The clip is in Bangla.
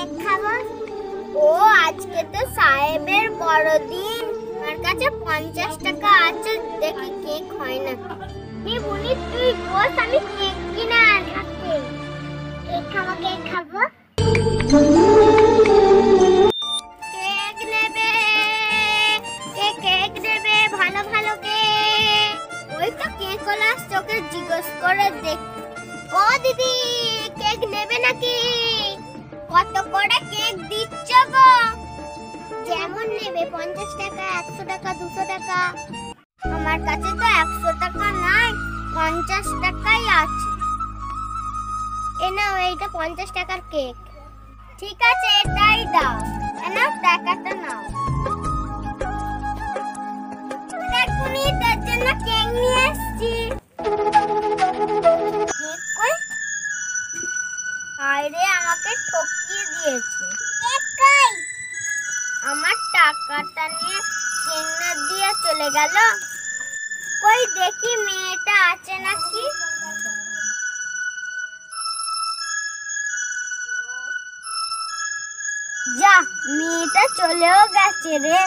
কেক খাবো। ও আজকে তো সাহেবের বড়দিন, আমার কাছে 50 টাকা আছে, দেখি কেক হয় না। কি বলিস তুই? বস, আমি কেক কিনে আনছি। কেক খাবো, কেক খাবো। কেক নেবে? কেক নেবে? ভালো ভালো কেক। ওই তো কেক ওলা চোখে জিজ্ঞেস করে দেখ। ও দিদি, কেক নেবে নাকি? কত করে কেক দিচ্ছ গো? যেমন নেবে, 50 টাকা, 100 টাকা, 200 টাকা। আমার কাছে তো 100 টাকা নাই, 50 টাকাই আছে। এ নাও, এইটা 50 টাকার কেক। ঠিক আছে, এটাই দাও। নাও, টাকাটা নাও। এখনই তোর জন্য কেক নিয়ে এসেছি। কেক কই? আরে, আমাকে ঠকিয়ে দিয়েছে। কেক কই? আমার টাকাটা নিয়ে কেক না দিয়ে চলে গেল। কই দেখি মেয়েটা আছে নাকি। যা, মেয়েটা চলেও গেছে রে।